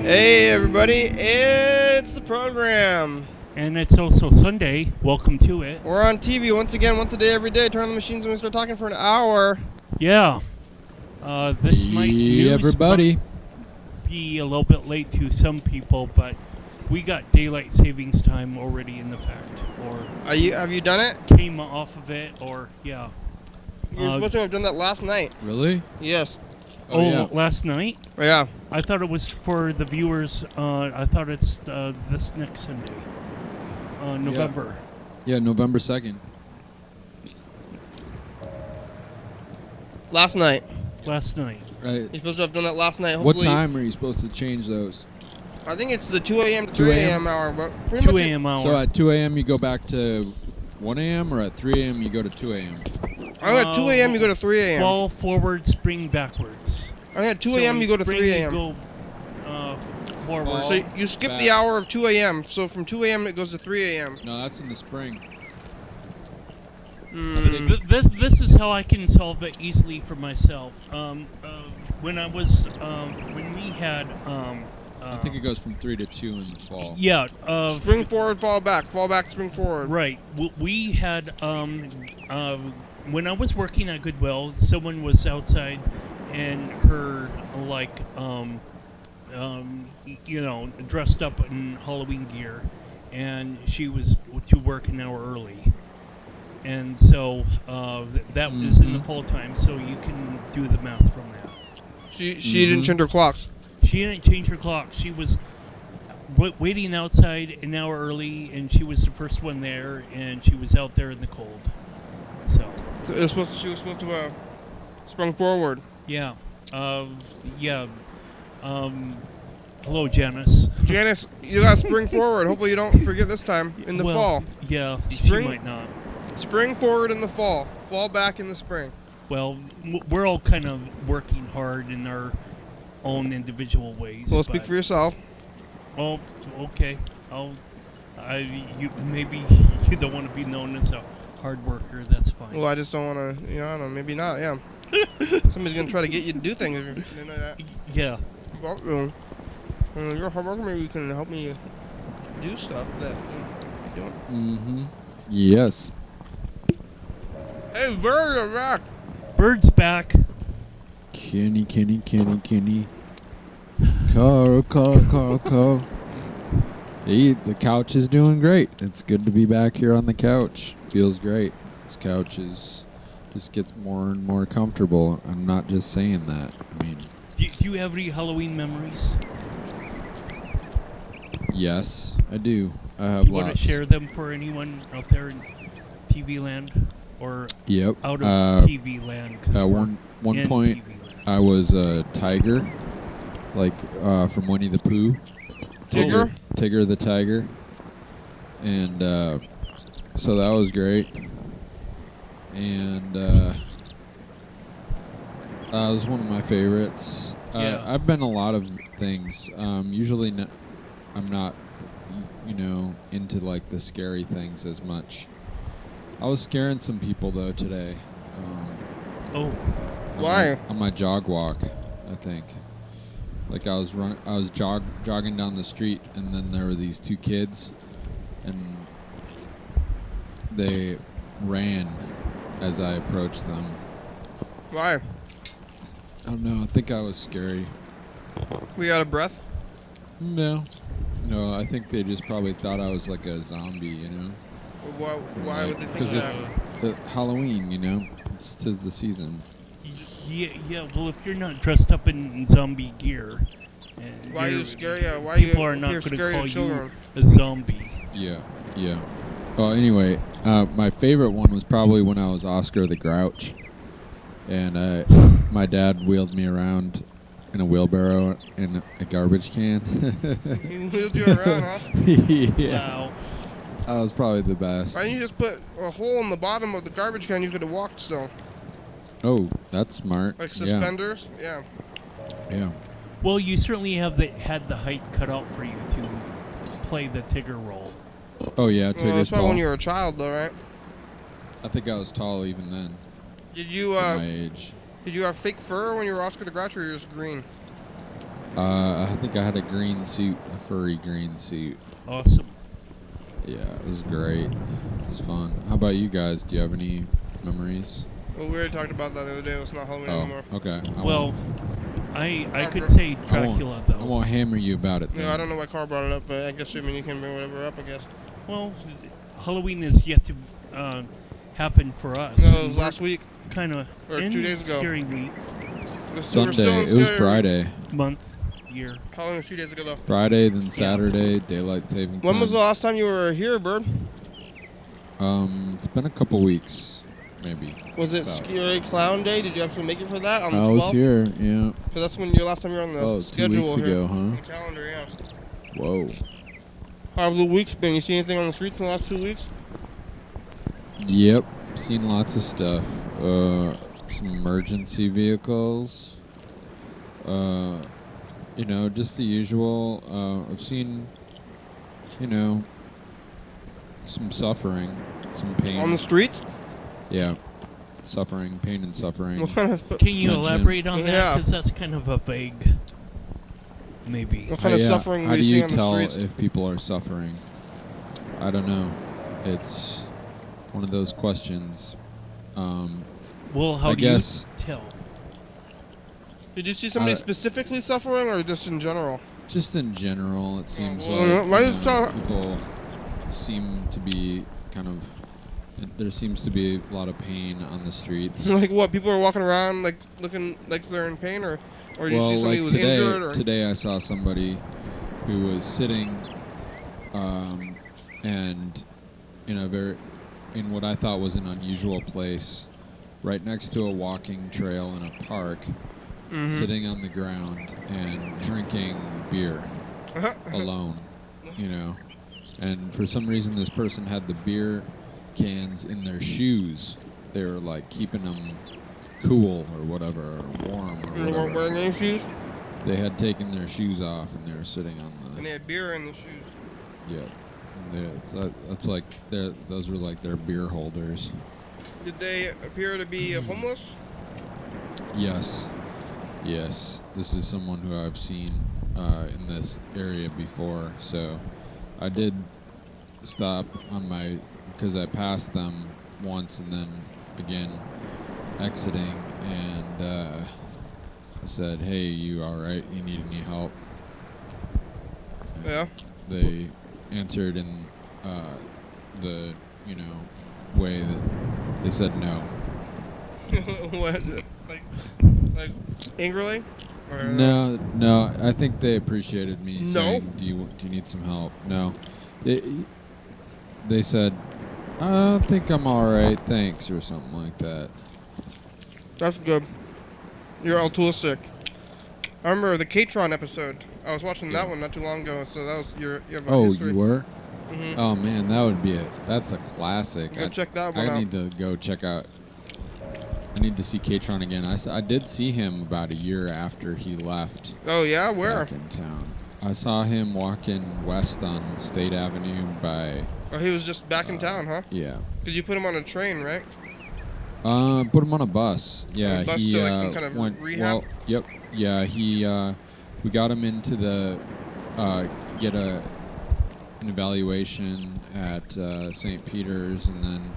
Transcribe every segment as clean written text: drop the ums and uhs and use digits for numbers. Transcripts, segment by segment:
Hey everybody, it's the program. And it's also Sunday. Welcome to it. We're on TV once again, once a day, every day. Turn on the machines and we start talking for an hour. Yeah. This might everybody be a little bit late to some people, but we got daylight savings time already in effect. Or Have you done it? Came off of it, or yeah. You were supposed to have done that last night. Really? Yes. Yeah. Last night? Yeah. I thought it was for the viewers. I thought it's this next Sunday, November. Yeah, November 2nd. Last night. Right. You're supposed to have done that last night. What time are you supposed to change those? I think it's the 2 a.m. to 2 3 a.m. a.m. hour. But 2 a.m. hour. So at 2 a.m. you go back to 1 a.m. or at 3 a.m. you go to 2 a.m.? I'm at 2 a.m. you go to 3 a.m. Fall forward, spring backwards. I'm at 2 a.m. you go to 3 a.m. You go forward. Fall. So you skip back. the hour of 2 a.m. So from 2 a.m. it goes to 3 a.m. No, that's in the spring. This is how I can solve it easily for myself. When we had I think it goes from 3 to 2 in the fall. yeah, Spring forward, fall back, spring forward. right. We had when I was working at Goodwill, someone was outside, and her dressed up in Halloween gear, and she was to work an hour early. And so that was in the fall time, so you can do the math from that. She didn't change her clocks. She didn't change her clock. She was waiting outside an hour early, and she was the first one there, and she was out there in the cold. So She was supposed to sprung forward. yeah. Hello, Janice. Janice, you got spring forward. Hopefully you don't forget this time in the fall. Yeah, Spring? she might not. Spring forward in the fall. Fall back in the spring. Well, we're all kind of working hard in our own individual ways. Well, speak for yourself. Oh, okay. Maybe you don't want to be known as a hard worker. That's fine. Well, I just don't want to, I don't know, maybe not, yeah. Somebody's going to try to get you to do things if you know that. Yeah. Well, you're a hard worker, maybe you can help me do stuff that you're doing. Mm-hmm. Yes. Hey, Berd, you're back. Berd's back. Kenny. Carl. Hey, the couch is doing great. It's good to be back here on the couch. Feels great. This couch just gets more and more comfortable. I'm not just saying that. I mean, Do you have any Halloween memories? yes, I do. I have You want to lots. share them for anyone out there in TV land or Yep. out of TV land? 'Cause At we're one in point, TV land. I was a tiger, from Winnie the Pooh. Tigger? Tigger the tiger. And so that was great. And that was one of my favorites. Yeah. I've been a lot of things. Usually I'm not, into like the scary things as much. I was scaring some people though today. Oh. Why? On my jog walk, I think. Like I was jogging down the street, and then there were these two kids, and they ran as I approached them. Why? I don't know. I think I was scary. We out of breath? No, I think they just probably thought I was like a zombie, Why would they think Because it's that? the Halloween, it's 'tis the season. Yeah. Well, if you're not dressed up in zombie gear, Why are you scary? Yeah, why people you are not you're going to scary call to children? you a zombie. Yeah. Well, anyway, my favorite one was probably when I was Oscar the Grouch, and my dad wheeled me around in a wheelbarrow in a garbage can. He wheeled you around, huh? Yeah. Wow. That was probably the best. Why didn't you just put a hole in the bottom of the garbage can? You could have walked still. Oh, that's smart. Like suspenders? Yeah. Yeah. Well, you certainly had the height cut out for you to play the Tigger role. Oh, yeah, Well, Tigger's that's why tall. when you were a child, though, right? I think I was tall even then, Did you at my age. did you have fake fur when you were Oscar the Grouch, or you were just green? I think I had a green suit, a furry green suit. Awesome. Yeah, it was great. It was fun. How about you guys? Do you have any memories? Well, we already talked about that the other day. It's not Halloween Oh, anymore. okay. Well, I could say Dracula, I though. won't hammer you about it, though. No, I don't know why Carl brought it up, but I guess you can bring whatever up, I guess. Well, Halloween is yet to happen for us. No, it was last week. Kind of Or 2 days ago. Scary week, Sunday. It was Friday. month, year. Halloween was 2 days ago, though. Friday, then Saturday, daylight saving time. When was the last time you were here, Berd? It's been a couple weeks, maybe. Was it About. Scary Clown Day? Did you actually make it for that on the I 12th? was here, yeah. So that's when last time you were on the Oh, 2 schedule weeks here. ago, On huh? the calendar, yeah. Whoa. How have the weeks been? You see anything on the streets in the last 2 weeks? Yep, seen lots of stuff. Some emergency vehicles. You know, just the usual. I've seen, you know, some suffering, some pain. On the streets? Yeah, suffering, pain and suffering. What kind of Can you Tension. elaborate on that? Yeah. Because that's kind of a vague, maybe. What kind of Yeah, suffering how do do you see you on the tell streets? if people are suffering? I don't know. It's one of those questions. Well, how I do guess you tell? Did you see somebody I- specifically suffering, or just in general? just in general, it seems well, like why you is know, that- people seem to be kind of. There seems to be a lot of pain on the streets. Like what? People are walking around like looking like they're in pain, or do you Well, see somebody like who was today, injured? Or today I saw somebody who was sitting, and in what I thought was an unusual place, right next to a walking trail in a park, Mhm. sitting on the ground and drinking beer alone, you know. And for some reason, this person had the beer cans in their shoes. They were like keeping them cool or whatever, or warm or They weren't whatever. wearing any shoes, They had taken their shoes off and they were sitting on and the. they had beer in the shoes. Yeah. That's like those were like their beer holders. Did they appear to be homeless? Yes. Yes. This is someone who I've seen in this area before. So I did stop on my, because I passed them once and then again exiting, and I said, "Hey, you all right? You need any help?" And Yeah. they answered in the way that they said no. What? Like angrily? Or No. I think they appreciated me No? saying, "Do you need some help?" No. They said, "I think I'm all right, thanks," or something like that. That's good. You're altruistic. I remember the Catron episode. I was watching that Yeah. one not too long ago, so that was you have a Oh, history. you were? Mhm. Oh man, that's a classic. Go check that one I out. need to go check out. I need to see Catron again. I did see him about a year after he left Oh yeah, where? back in town. I saw him walking west on State Avenue by. Oh, he was just back in town, huh? Yeah. Did you put him on a train, right? Put him on a bus. Yeah, a bus he to, like, some kind of went. rehab? Well, yep. Yeah, he. We got him into the get an evaluation at St. Peter's, and then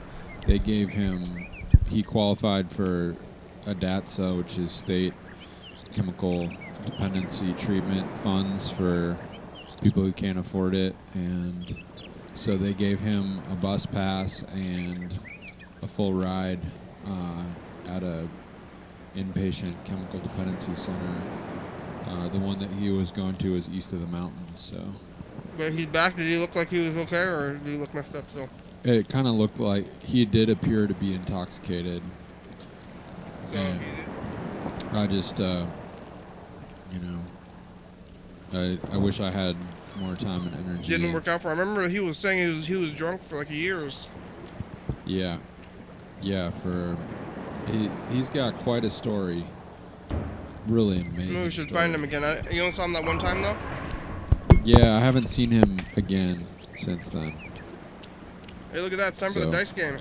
they gave him. He qualified for a DATSA, which is state chemical dependency treatment funds for people who can't afford it, and so they gave him a bus pass and a full ride at a inpatient chemical dependency center. The one that he was going to is east of the mountains, so But he's back. Did he look like he was okay, or did he look messed up still? it kind of looked like he did appear to be intoxicated. So And I just, I wish I had more time and energy. didn't work out for him. I remember he was saying he was drunk for like years. Yeah, he's got quite a story. Really amazing. Maybe we should story. find him again. You only saw him that one time though. Yeah, I haven't seen him again since then. Hey, look at that! It's time for the So- dice game.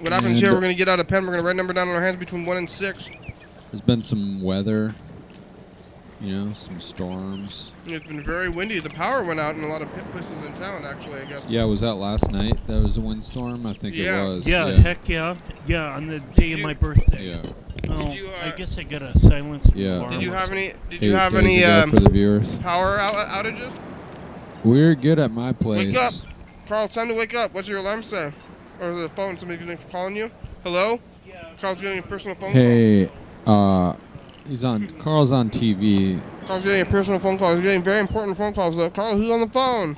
What happens And- here? We're gonna get out a pen. We're gonna write a number down on our hands between 1 and 6. There's been some weather, some storms. It's been very windy. The power went out in a lot of places in town, actually, I guess. Yeah, was that last night? That was a windstorm? I think it was. Yeah, heck yeah. Yeah, on the day of my birthday. Yeah. Oh, you, I guess I got a silence alarm. Did you or have something. any? Did Hey, you have there's any a go for the viewers. power outages? We're good at my place. Wake up, Carl. It's time to wake up. What's your alarm say? Or the phone? Somebody calling you? Hello? Yeah. Carl's getting a personal phone Hey, Carl's on TV. call. Carl's getting a personal phone call. He's getting very important phone calls, though. Carl, who's on the phone?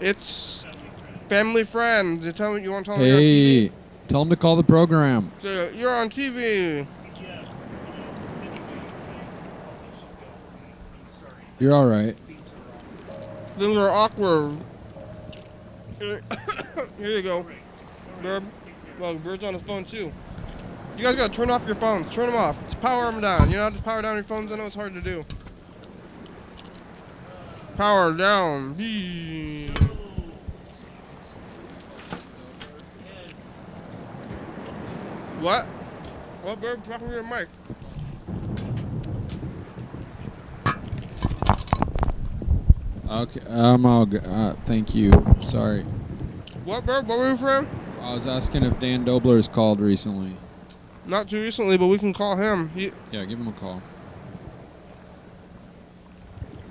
It's family friends. You want to tell them you're on TV? Hey, tell him to call the program. So, you're on TV. You're all right. Things are awkward. Here you go. Berd. Well, Berd's on his phone, too. You guys gotta turn off your phones. Turn them off. Just power them down. You know how to power down your phones? I know it's hard to do. Power down. What? What, Berd? Talk to your mic. Okay, I'm all good. Thank you. Sorry. What, Berd? What were you from? I was asking if Dan Dobler's called recently. Not too recently, but we can call him. Yeah, give him a call.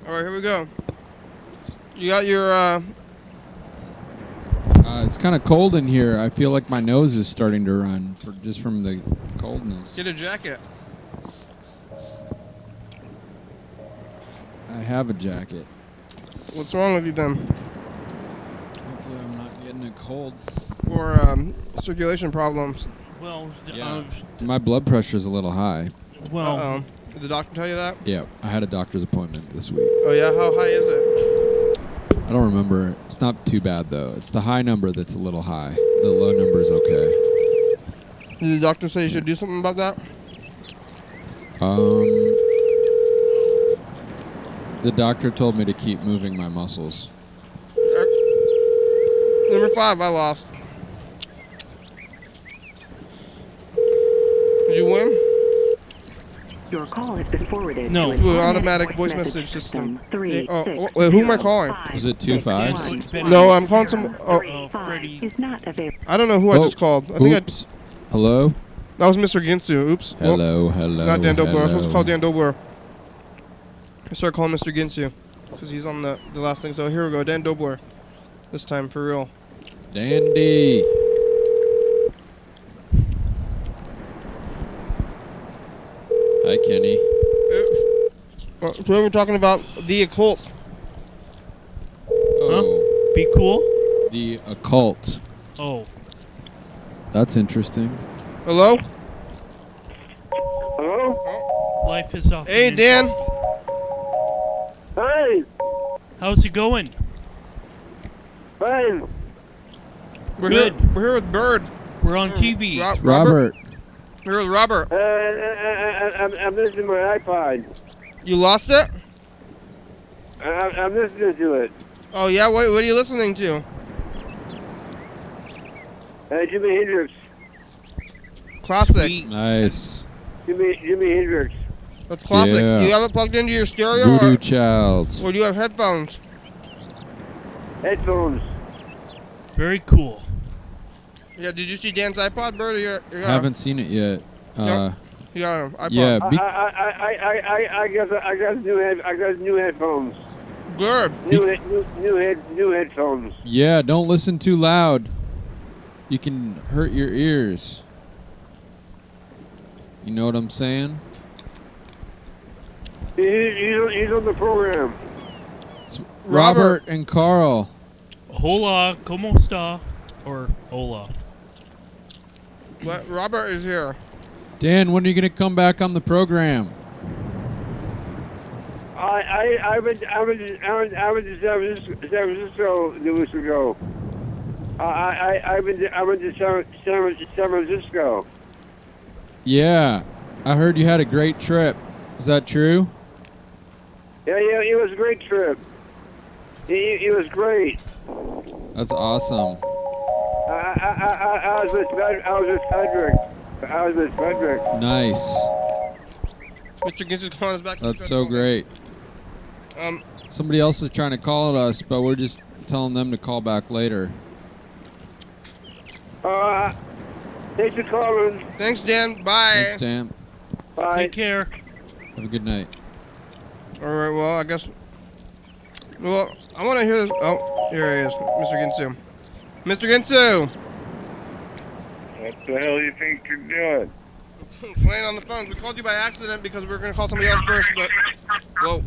All right, here we go. You got your, It's kind of cold in here. I feel like my nose is starting to run just from the coldness. Get a jacket. I have a jacket. What's wrong with you then? Hopefully I'm not getting a cold. Or, circulation problems. Well, Yeah. My blood pressure's a little high. well, Uh-oh. Did the doctor tell you that? Yeah, I had a doctor's appointment this week. Oh, yeah? How high is it? I don't remember. It's not too bad, though. It's the high number that's a little high. The low number is okay. Did the doctor say you should do something about that? The doctor told me to keep moving my muscles. Number 5, I lost. Did you win? Your call has been forwarded No. to To an automatic voice message system. Three, Oh, six, wait, who am I zero, calling? five, Was it 2 six, 5s? one, No, one, I'm calling zero, some. Oh, three, five Freddie. is not available. I don't know who I just called. I think Oops. Hello? that was Mr. Ginsu. Oops. Well, Hello, hello. not Dan Dobler. I was supposed to call hello. Dan Dobler. I started calling Mr. Ginsu because he's on the last thing. So here we go, Dan Dobler. This time for real. Dandy. Hi, Kenny. Today we're talking about the occult. Oh, be cool. the occult. Oh, That's interesting. Hello? Hello? life is off. Hey, Dan. Hey, How's it going? fine. We're Good. here. We're here with Berd. We're on TV. Robert. We're here with Robert. I'm listening to my iPod. You lost it? I'm listening to it. Oh yeah. What are you listening to? Jimi Hendrix. Classic. Sweet. Nice. Jimi Hendrix. That's classic. Yeah. You have it plugged into your stereo, Voodoo or Child. do you have headphones? Headphones. Very cool. Yeah. Did you see Dan's iPod, Berd? Or you got Haven't seen it yet. Nope. You got him. iPod. Yeah, I got new headphones. Good. New headphones. yeah, don't listen too loud. You can hurt your ears. You know what I'm saying? He's on the program. It's Robert. Robert and Carl. Hola, ¿cómo está? Or hola. What? Robert is here. Dan, when are you going to come back on the program? I went to San Francisco 2 weeks ago. I went to San Francisco. Yeah, I heard you had a great trip. Is that true? Yeah, it was a great trip. It was great. That's awesome. I was with Frederick. How's this, Frederick? Nice. Mr. Gins is calling us back. That's so great. Somebody else is trying to call us, but we're just telling them to call back later. Thanks for calling. Thanks, Dan. Bye. Thanks, Dan. Bye. Take care. Have a good night. All right. Well, I guess. Well, I want to hear this. Oh, here he is, Mr. Ginsu. Mr. Ginsu. What the hell you think you're doing? Playing on the phone. We called you by accident because we were gonna call somebody else first, but whoa.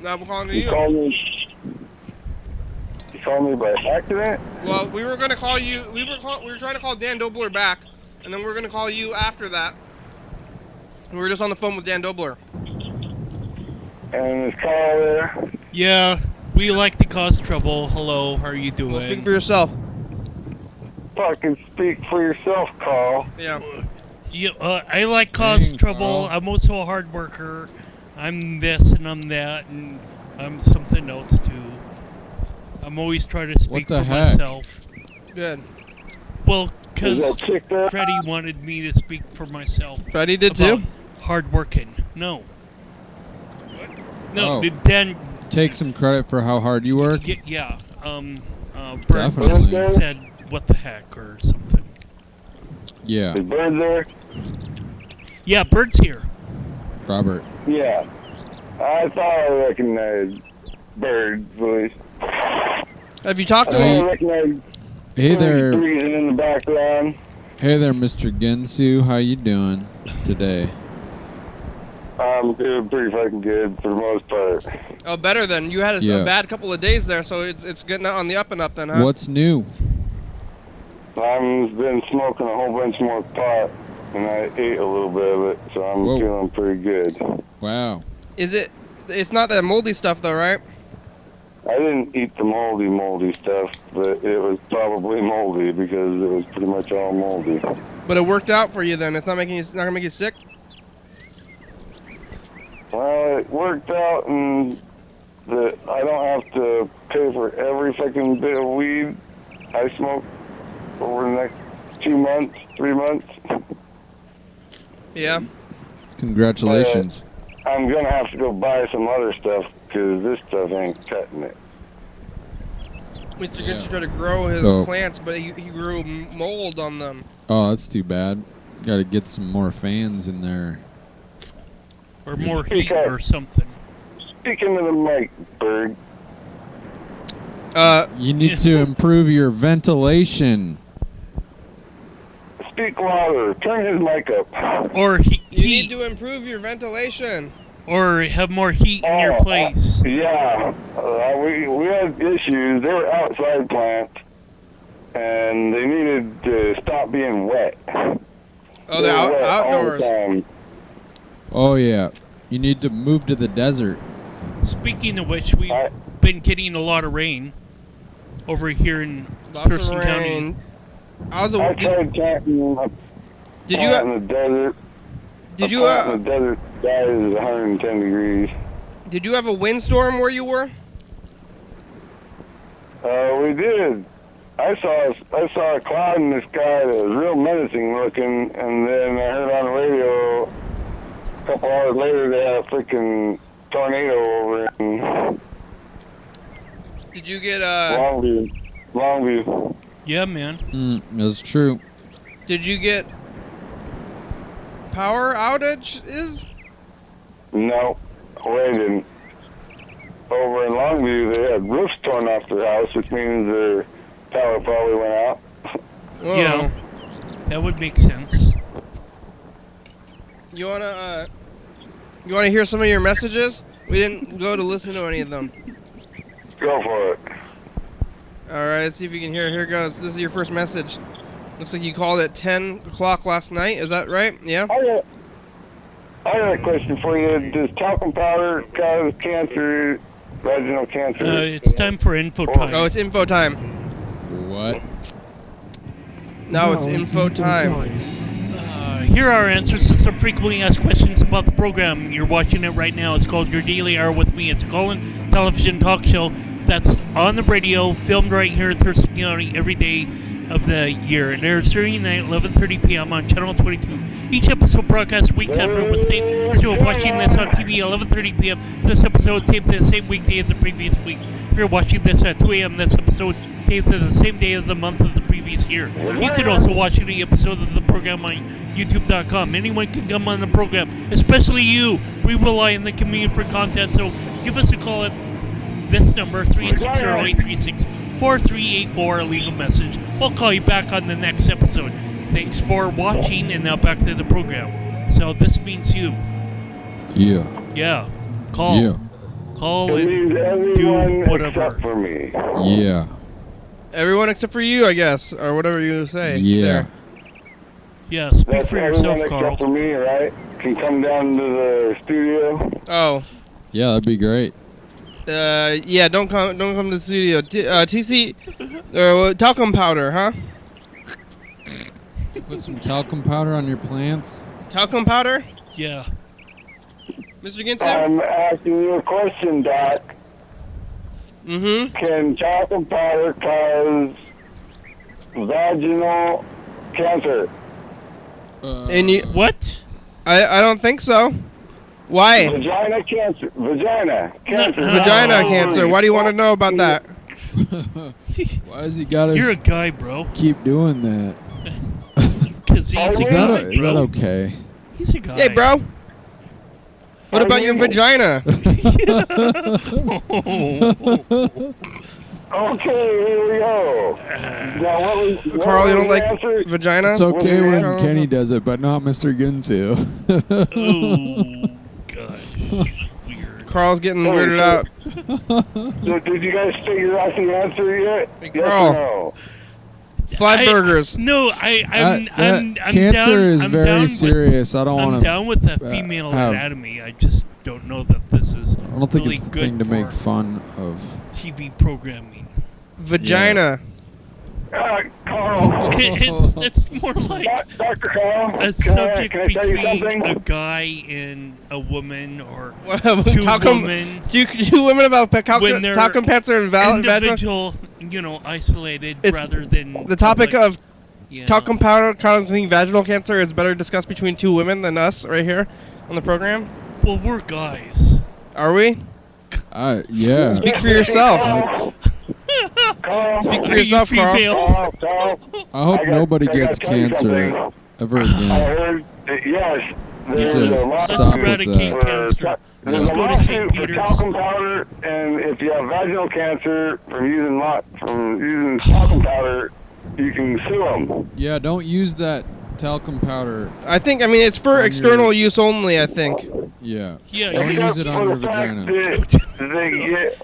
Now we're calling to you. You called me by accident? Well, we were gonna call you. We were trying to call Dan Dobler back, and then we were gonna call you after that. We were just on the phone with Dan Dobler. And this call there? Yeah, we like to cause trouble. Hello, how are you doing? Well, speak for yourself. Fucking speak for yourself, Carl. Yeah. I like cause Dang, trouble. Carl. I'm also a hard worker. I'm this and I'm that, and I'm something else too. I'm always trying to speak the for heck? myself. Good. Well, Is because that chick there? Freddie wanted me to speak for myself. Freddie did about too. hard working. No. No, Oh. Dan. Take some credit for how hard you work. Yeah. Berd Definitely. just said, "What the heck" or something. Yeah, Is Berd there? Yeah, Bird's here. Robert. Yeah. I thought I recognized Bird's voice. Have you talked I to him? recognized Hey there. breathing in the background. Hey there, Mr. Ginsu. How you doing today? I'm doing pretty fucking good for the most part. Oh, better then. You had a Yeah. bad couple of days there, so it's getting on the up and up then, huh? What's new? I've been smoking a whole bunch more pot, and I ate a little bit of it, so I'm Whoa. feeling pretty good. Wow. Is it? It's not that moldy stuff though, right? I didn't eat the moldy stuff, but it was probably moldy because it was pretty much all moldy. But it worked out for you then. It's not gonna make you sick. Well, it worked out in that I don't have to pay for every fucking bit of weed I smoke over the next 2 months, 3 months. Yeah. Congratulations. I'm gonna have to go buy some other stuff because this stuff ain't cutting it. Mr. Yeah. Gitch tried to grow his So- plants, but he grew mold on them. Oh, that's too bad. Got to get some more fans in there. Or more heat or something. Speaking to the mic, Berd. You need to improve your ventilation. Speak louder. Turn his mic up. Or You need heat. to improve your ventilation. Or have more heat in your Oh, place. Yeah, we had issues. They were outside plants, and they needed to stop being wet. Oh, They they're were wet all the outdoors. time. Oh, yeah. You need to move to the desert. Speaking of which, we've I- been getting a lot of rain over here in Lots Thurston of County. rain. I tried planting a Did you? plant in the desert. Did A you? plant in the desert that is 110 degrees. Did you have a windstorm where you were? We did. I saw a cloud in the sky that was real menacing looking, and then I heard on the radio a couple hours later they had a freaking tornado over in Did you get Longview. Yeah, man. That's true. Did you get power outages? No, we didn't. Over in Longview, they had roofs torn off their house, which means their power probably went out. Whoa. Yeah. That would make sense. You wanna hear some of your messages? We didn't go to listen to any of them. Go for it. All right, let's see if you can hear it. Here goes. This is your first message. Looks like you called at 10 o'clock last night. Is that right? Yeah? I got a question for you. Does talcum powder cause cancer, vaginal cancer? It's time for info time. Oh, it's info time. What? Now it's info time. Here are our answers to some frequently asked questions about the program. You're watching it right now. It's called Your Daily Hour with Me. It's a call-in television talk show that's on the radio, filmed right here in Thurston County every day of the year. It airs Thursday night, 11:30 p.m. on Channel 22. Each episode broadcast week after Wednesday. So if watching this on TV, 11:30 p.m. This episode taped the same weekday as the previous week. If you're watching this at 2 a.m., this episode taped the same day of the month of the previous year. You can also watch any episode of the program on YouTube.com. Anyone can come on the program, especially you. We rely on the community for content, so give us a call at this number, 360-836-4384. Leave a message. We'll call you back on the next episode. Thanks for watching, and now back to the program. So this means you. Yeah. Yeah. Call. Yeah. Call It and means do everyone whatever. except for me. Yeah. Everyone except for you, I guess, or whatever you say. Yeah. There. Yeah, speak That's for yourself, everyone Carl. except for me, right? Can come down to the studio. Oh. Yeah, that'd be great. Yeah, don't come to the studio. TC, talcum powder, huh? Put some talcum powder on your plants. Talcum powder? Yeah. Mr. Ginsu? I'm asking you a question, Doc. Mm-hmm. Can talcum powder cause vaginal cancer? And you, What? I don't think so. Why? Vagina cancer. Vagina cancer. No. Vagina Oh. cancer. Why do you want to know about that? Why has he got us You're a guy, bro. keep doing that? Because he's a Is guy, that, is that bro. okay? He's a guy. Hey, bro. What about your vagina? Okay, here we go. Now, what Carl, you don't was like the answer? vagina? It's okay when Carl? Kenny does it, but not Mr. Ginsu. Oh, gosh. Weird. Carl's getting weirded out. So did you guys figure out the answer yet? Hey, Yes Carl. or no? Flat burgers. No, I'm Cancer down, is I'm very down serious. I don't I'm want to. down with the female have- anatomy. I just don't know that this is I don't think really it's the good thing to make for fun of. TV programming. Vagina. Carl. It's more like Dr. Carl, a can subject I tell you between something? a guy and a woman, or Two two women. Two women about When talcum they're cancer and vaginal. Individual, isolated It's rather than The topic public, of you know. talcum powder causing vaginal cancer is better discussed between two women than us right here on the program. Well, we're guys. Are we? Yeah. Speak for yourself. Carl, Speak for Are you yourself, Carl. female? Carl, I hope I got- nobody I gotta gets tell you cancer something. ever I again. heard that, yes, there's Just a lot stop Let's with eradicate that. cancer. There's Let's a go to lawsuit St. for Peter's. talcum powder, and if you have vaginal cancer from using talcum powder, you can sue them. Yeah, don't use that talcum powder. I mean, it's for On external use only, I think. Yeah. Yeah, Don't you- use it on your For the fact vagina. that they get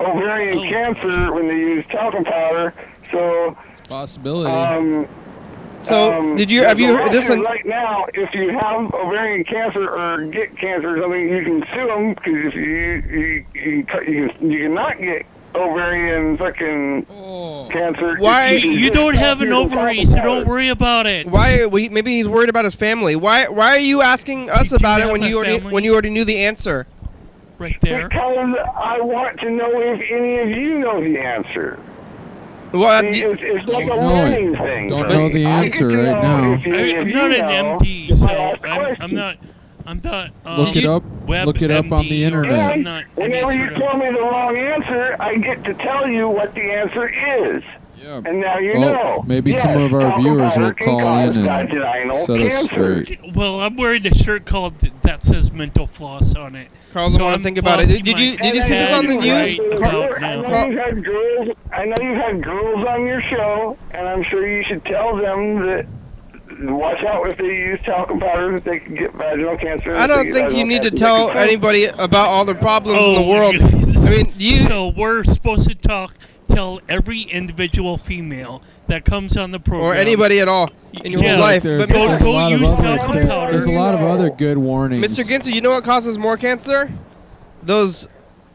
ovarian Oh. cancer when they use talcum powder, so It's a possibility. So, there's have you a lawsuit listen? right now? If you have ovarian cancer or get cancer or something, you can sue them because if you cannot get ovarian fucking Oh. cancer. Why- You don't have an ovary, so don't worry about it. Why? Maybe he's worried about his family. Why are you asking us Did you about it have when a you already family? knew the answer? Right there. Because I want to know if any of you know the answer. Well, See, it's like a Don't know it. learning thing. Don't for know me. the I get answer to right know now. if any of I'm you not an know MD, if I so ask I'm questions. not. Look it up. Web Look it up on the MD, or internet. I'm not any Whenever you sort of- tell me the wrong answer, I get to tell you what the answer is. Yeah. And now you Well, know. maybe Yes, some of our talcum viewers powder will can call cause in and vaginal set us cancer. straight. Well, I'm wearing a shirt called that says mental floss on it. Carl doesn't So want to I'm think about it. flossing Did you my see this on the head news? right Carl- about now. I know you've had girls on your show, and I'm sure you should tell them that watch out if they use talcum powder that they can get vaginal cancer. I don't think you need to tell anybody about all the problems in the world. Jesus. I mean, So we're supposed to tell every individual female that comes on the program. or anybody at all in your Yeah. whole life. There's, But Don't- there's a don't lot of use other, talcum there- powder. there's a lot of other good warnings. Mr. Ginsu, you know what causes more cancer? Those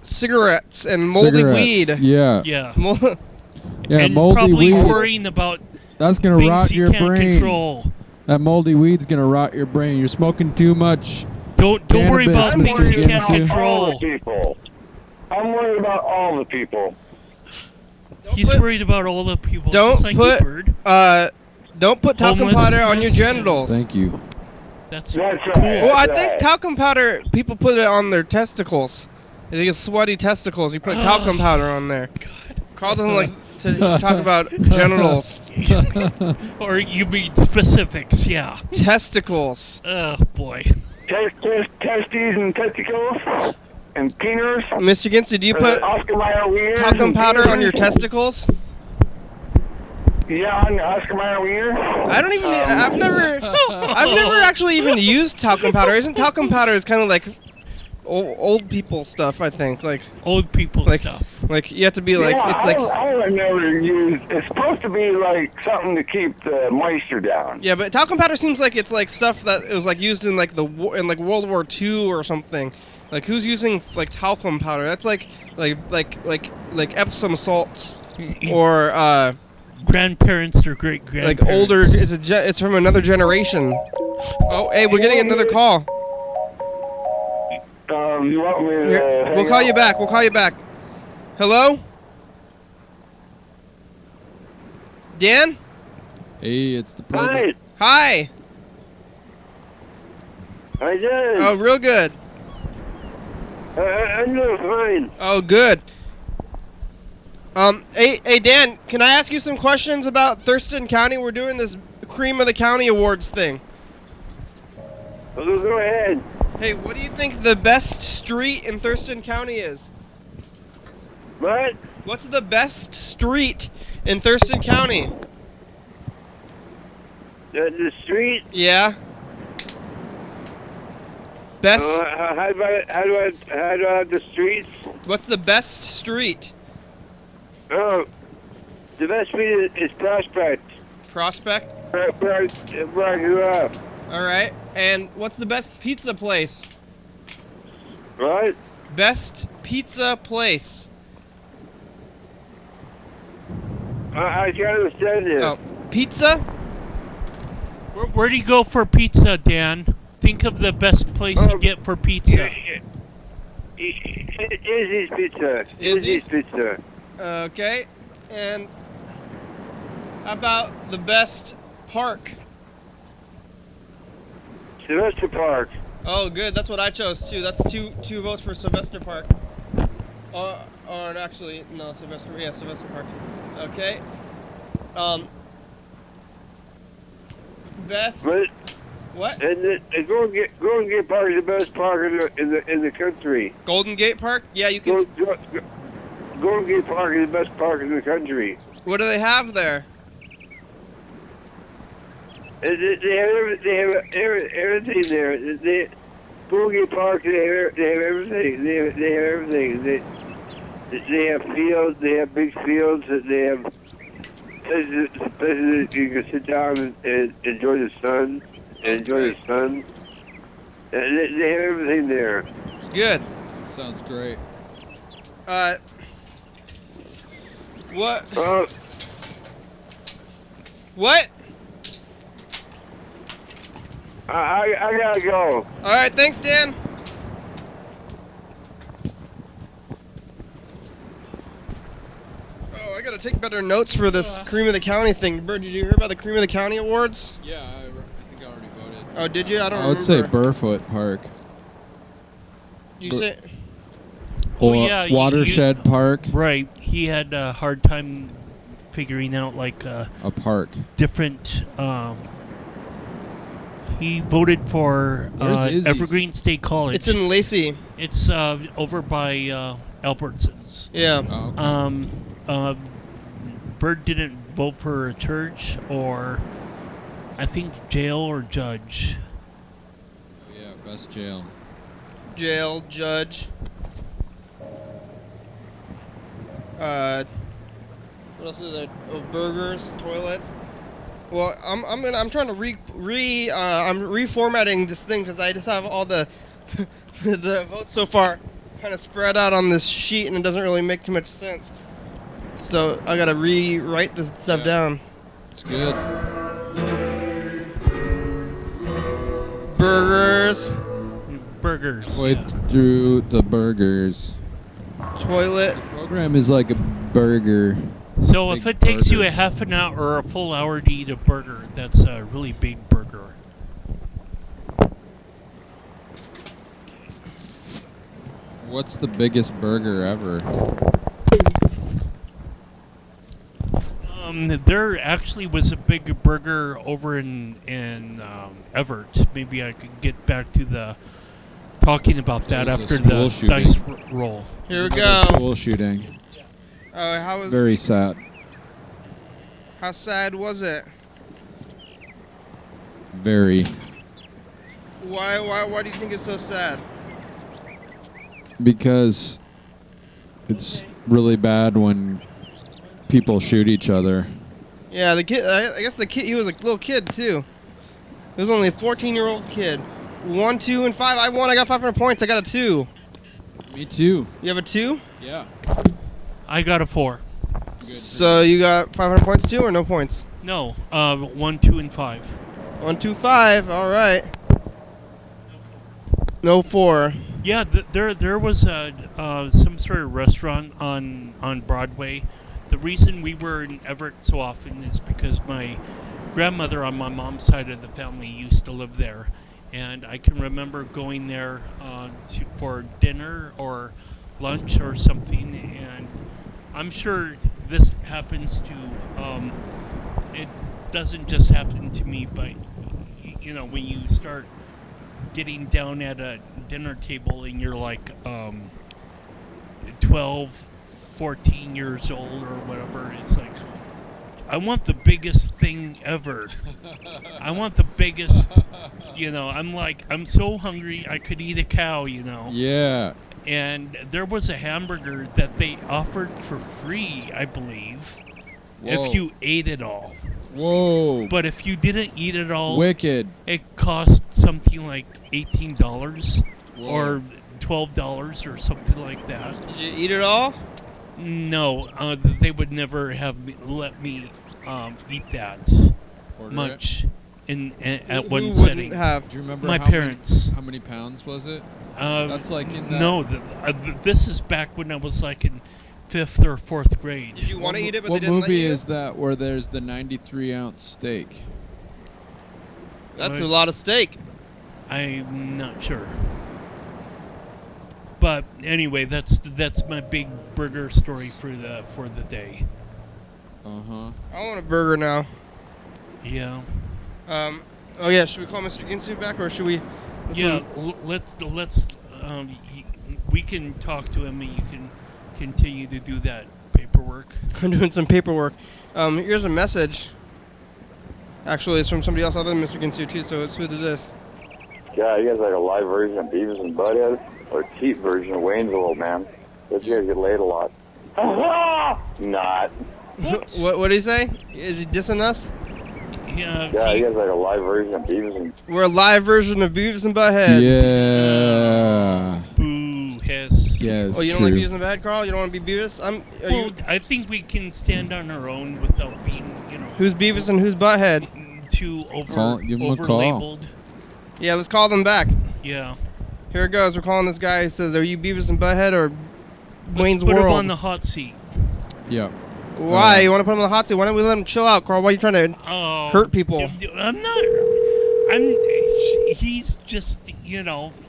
cigarettes and moldy Cigarettes. weed. Yeah. Yeah. Yeah, and moldy probably weed. worrying about That's gonna things rot you your can't brain. control. That moldy weed's gonna rot your brain. You're smoking too much. Don't worry Cannabis, about Mr. things you can't Ginsu. control. People. I'm worried about all the people. He's worried about all the people. Don't just like put- you, Berd. Don't put talcum powder on your genitals. Thank you. That's That's cool. right. Well, I that's think right. talcum powder, people put it on their testicles. They get sweaty testicles. You put talcum powder on there. Carl doesn't like to talk about genitals. Or you mean specifics, yeah. Testicles. Oh, boy. Testes and testicles and penis. Mr. Ginsu, do you put Oscar Mayer wiener. talcum powder on your testicles? Yeah, on the Oscar Mayer wiener. I don't even. I've never actually even used talcum powder. Isn't talcum powder is kind of like old people stuff? I think like Old people Like- stuff. like you have to be like yeah, it's like I would never use. It's supposed to be like something to keep the moisture down. yeah, but talcum powder seems like it's like stuff that it was like used in like in like World War II or something. Like who's using like talcum powder? That's like Epsom salts or Grandparents or great grandparents. like older. It's from another generation. Oh, hey, we're getting another call. You want me to? Here, hang we'll call up? you back. We'll call you back. Hello? Dan? Hey, it's the Hi. program. Hi. I did. Oh, real good. I'm doing fine. Oh, good. Hey, Dan, can I ask you some questions about Thurston County? We're doing this Cream of the County Awards thing. Go ahead. Hey, what do you think the best street in Thurston County is? What? What's the best street in Thurston County? The street? Yeah. Best. How do I have the streets? What's the best street? Oh, the best street is Prospect. Prospect. Where I grew up. All right. And what's the best pizza place? Right? Best pizza place. I can't understand you. Oh, pizza? Where do you go for pizza, Dan? Think of the best place to get for pizza. Izzy's Pizza. Izzy's? Pizza. Okay. And how about the best park? Sylvester Park. Oh, good. That's what I chose too. That's two votes for Sylvester Park. Or actually, no, Sylvester. Yeah, Sylvester Park. Okay. Best. But What? and the Golden Gate Park is the best park in the country. Golden Gate Park? Yeah, you can. Golden Gate Park is the best park in the country. What do they have there? And they have everything there. Golden Gate Park, they have everything. They have everything. They have fields. They have big fields. They have places that you can sit down and enjoy the sun. And they have everything there. Good. Sounds great. What? Uh, What? I gotta go. All right. Thanks, Dan. Oh, I gotta take better notes for this Cream of the County thing. Berd, did you hear about the Cream of the County Awards? Yeah, I think I already voted. Oh, did you? I don't I would say remember. Burfoot Park. You say Oh, Or yeah, Watershed Park. Right. He had a hard time figuring out, like, A park. different... he voted for Where's Izzy's? Evergreen State College. it's in Lacey. It's over by Albertsons. Yeah. Oh, okay. Berd didn't vote for a church or, I think, jail or judge. Oh, yeah, best jail. Jail, judge. What else is there? Oh, burgers, toilets. Well, I'm trying to I'm reformatting this thing because I just have all the the votes so far kind of spread out on this sheet and it doesn't really make too much sense. So I gotta rewrite this stuff Yeah. down. It's good. Burgers, Burgers. Halfway yeah. through the burgers. toilet. The program is like a burger. So Big if it takes you burger. a half an hour or a full hour to eat a burger, that's a really big burger. What's the biggest burger ever? There actually was a big burger over in Everett. Maybe I could get back to the talking about that There was a after school the shooting. dice roll. Here we Another go. School shooting. How was? Very sad. How sad was it? Very. Why do you think it's so sad? Because it's really bad when people shoot each other. Yeah, the kid. I guess the kid. He was a little kid too. He was only a 14-year-old kid. 1, 2, and 5. I won. I got 500 points. I got a 2. Me too. You have a 2? Yeah. I got a 4. So you got 500 points too, or no points? No, 1, 2, and 5. 1, 2, 5. All right. No 4. Yeah, there was some sort of restaurant on Broadway. The reason we were in Everett so often is because my grandmother on my mom's side of the family used to live there, and I can remember going there for dinner or lunch or something. And I'm sure this happens to. It doesn't just happen to me, but you know, when you start getting down at a dinner table and you're like 12, 14 years old or whatever, it's like, I want the biggest thing ever. I want the biggest, you know, I'm so hungry I could eat a cow, you know. Yeah. And there was a hamburger that they offered for free, I believe, Whoa. if you ate it all. Whoa. But if you didn't eat it all, Wicked. it cost something like $18 Whoa. or $12 or something like that. Did you eat it all? No, they would never have let me eat that Order much at Who one wouldn't setting. have? Do you remember My how parents. How many pounds was it? That's like in the... No, this is back when I was like in 5th or 4th grade. Did you want to eat it, but What they didn't let movie you? is that where there's the 93-ounce steak? That's a lot of steak. I'm not sure. But anyway, that's my big burger story for the day. Uh-huh. I want a burger now. Yeah. Oh yeah, should we call Mr. Ginsu back, or should we? Yeah. Let's. We can talk to him, and you can continue to do that paperwork. I'm doing some paperwork. Here's a message. Actually, it's from somebody else other than Mr. Ginsu too. So who is this? Yeah, you guys like a live version of Beavis and Butthead, or a cheap version of Wayne's World, man. But you guys get laid a lot. Not. What did he say? Is he dissing us? Yeah. Yeah, you guys like a live version of Beavis and... We're a live version of Beavis and Butthead. Yeah. Boo, hiss. Yeah, Oh, you don't like Beavis and Butthead, Carl? You don't want to be Beavis? Well, I think we can stand on our own without being, Who's Beavis and who's Butthead? too Give him a call. over-labeled. Yeah, let's call them back. Yeah. Here it goes. We're calling this guy. He says, "Are you Beavis and Butthead or Wayne's Let's put World?" him on the hot seat. Yeah. Why? You want to put him on the hot seat? Why don't we let him chill out, Carl? Why are you trying to Oh, hurt people? I'm not. He's just,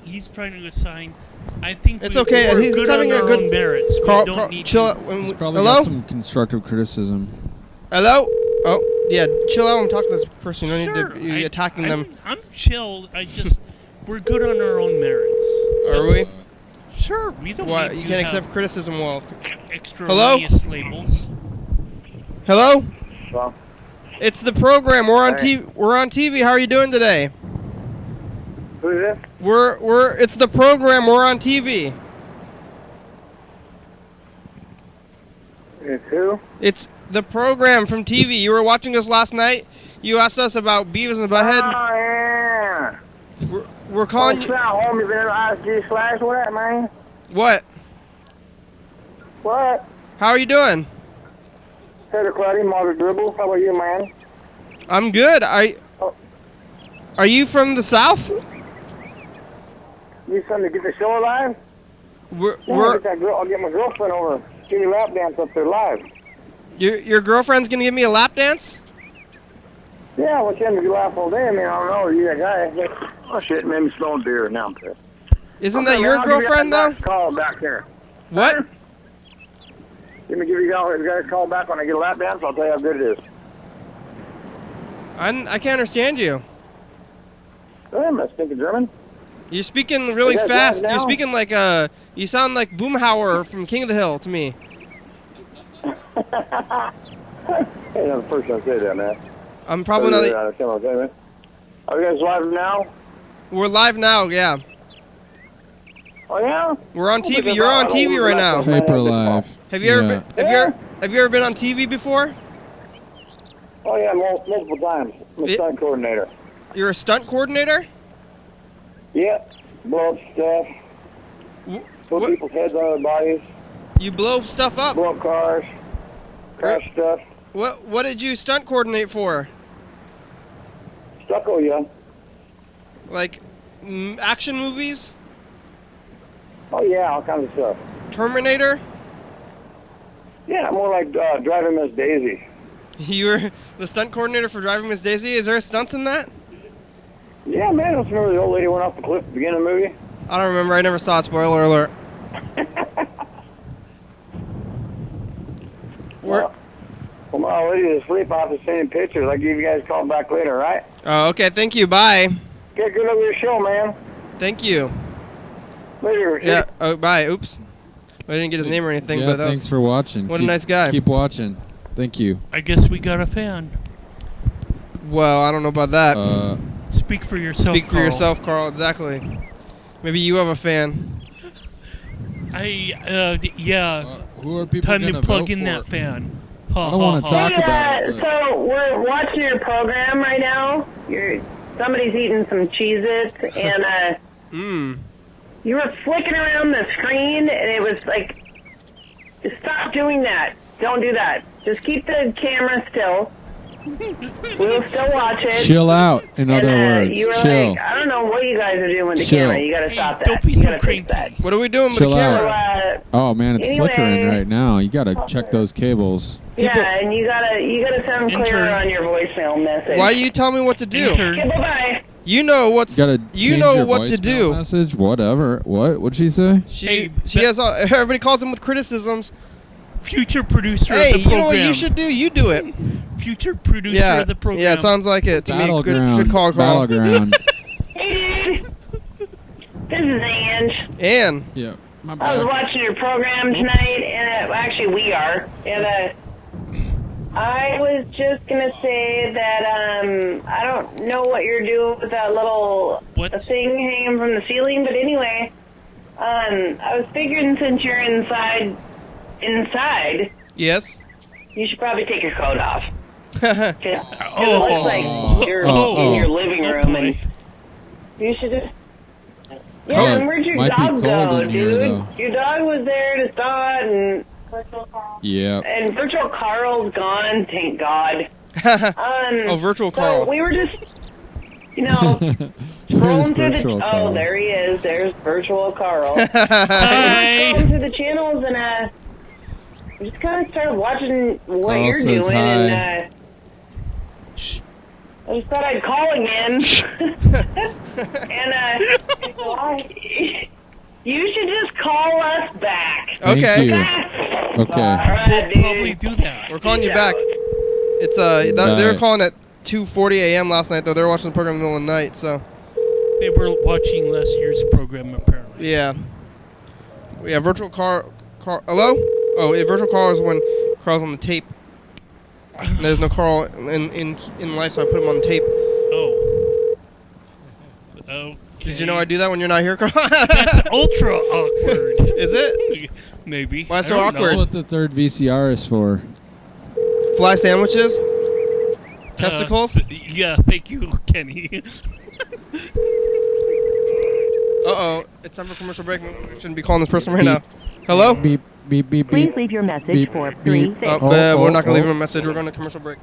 he's trying to assign. I think It's we're okay. He's good having on a our good own merits. Carl, we don't Carl, need chill to. out. He's probably Hello? got some constructive criticism. Hello? Oh, yeah. Chill out and talk to this person. You don't Sure, need to be attacking them. I'm chill. We're good on our own merits. Are we? Sure, we don't Why? need You to can't have accept criticism. Well, extraneous labels. hello? Well, It's the program. We're on Hey. TV. We're on TV. How are you doing today? who is this? It's the program. We're on TV. It's who? It's the program from TV. You were watching us last night. You asked us about Beavis and Butthead. Oh, yeah. We're calling you. home, you been in ISG/ what that, man? What? What? How are you doing? Peter Clutty, Margaret Dribble. How about you, man? I'm good. Oh. Are you from the South? You something to get the show alive? We're I'll get my girlfriend over. Give me a lap dance up there live. Your girlfriend's gonna give me a lap dance? Yeah, well, Tim, you laugh all day. I mean, I don't know. You that guy. Oh, shit, made me smell beer. Now I'm pissed. Isn't Okay, that your I'll give you girlfriend that though? Call back there. What? Let me give you guys a call back when I get a lap dance. I'll tell you how good it is. I can't understand you. I'm speaking German. You're speaking really You guys fast. live You're now? speaking like you sound like Boomhauer from King of the Hill to me. Hey, that's the first time I say that, man. I'm probably not. Are you guys live now? We're live now, yeah. Oh, yeah? We're on TV. You're on TV right now. Hyper live. Have you ever have you ever been on TV before? Oh, yeah, multiple times. I'm a stunt coordinator. You're a stunt coordinator? Yep. Blow up stuff. Put what- people's heads on their bodies. You blow stuff up. Blow up cars. Crash stuff. What did you stunt coordinate for? Stucco, yeah. Like action movies? Oh, yeah, all kinds of stuff. Terminator? Yeah, more like Driving Miss Daisy. You were the stunt coordinator for Driving Miss Daisy? Is there stunts in that? Yeah, man, don't you remember the old lady went off the cliff at the beginning of the movie? I don't remember. I never saw it. Spoiler alert. Well, my lady is asleep off the same pictures. I'll give you guys a call back later, all right? Oh, okay. Thank you. Bye. Okay, good luck with your show, man. Thank you. Later. Yeah. Oh, bye. Oops. I didn't get his name or anything, Yeah, but that thanks was, for watching. what a nice guy. Keep watching. Thank you. I guess we got a fan. Well, I don't know about that. Speak for yourself, Speak for Carl. yourself, Carl. Exactly. Maybe you have a fan. Yeah. Who are people Time to gonna plug vote in for? that fan. I don't want to talk about it. but- So we're watching your program right now. Somebody's eating some Cheez-Its, and you were flicking around the screen, and it was like, stop doing that. Don't do that. Just keep the camera still. We'll still watch it. Chill out, in other words. You were Chill. like, I don't know what you guys are doing with the Chill. camera. You gotta Hey, stop that. don't be You so gotta fix cranky. that. What are we doing with Chill the out. camera? Oh man, it's Anyway. flickering right now. You gotta check those cables. Yeah, and you gotta sound clearer Intern. on your voicemail message. Why you tell me what to do? Intern. Okay, bye-bye. You know what's. You gotta You change know your what to voicemail do. Message, whatever. What'd she say? She Hey, has all, everybody calls him with criticisms. Future producer Hey, of the you program. know what you should do? You do it. Future producer Yeah. of the program. Yeah, it sounds like it to me. Battleground. Good call, Carl. Battleground. Hey, dude. This is Ange. And Yeah. My I was bad. watching your program tonight, and actually we are. And I was just gonna say that I don't know what you're doing with that little What? thing hanging from the ceiling, but anyway, I was figuring since you're inside, yes. you should probably take your coat off. 'Cause it Oh. looks like you're in your living room, and boy. you should just. Yeah, Cold. and where'd your Might be dog cold go, in here, dude? though. Your dog was there to start, and Yeah. Virtual Carl's gone, thank God. Oh, Virtual Carl. So we were just, scrolling through Virtual the. Carl? Oh, there he is. There's Virtual Carl. Hi. Scrolling through the channels, and I just kind of started watching what Carl you're says doing, hi. and I just thought I'd call again. And you should just call us back. Thank Okay. you. All Okay. right, We'll dude. probably do that. We're calling you back. It's they were calling at 2:40 a.m. last night though. They were watching the program in the middle of the night, so They were watching last year's program, apparently. yeah. Yeah, Virtual Carl. Hello? Oh, yeah, Virtual Carl is when Carl's on the tape. And there's no Carl in life, so I put him on the tape. Oh. Okay. Did you know I do that when you're not here, Carl? That's ultra awkward. Is it? Maybe. Why I so don't know. awkward? That's what the third VCR is for. Fly sandwiches? Testicles? Yeah, thank you, Kenny. Uh-oh. It's time for commercial break. We shouldn't be calling this person right now. Hello? Beep, beep, beep, Please beep. leave your message Beep, for beep. 3 6. We're not going to leave him a message. We're going to commercial break.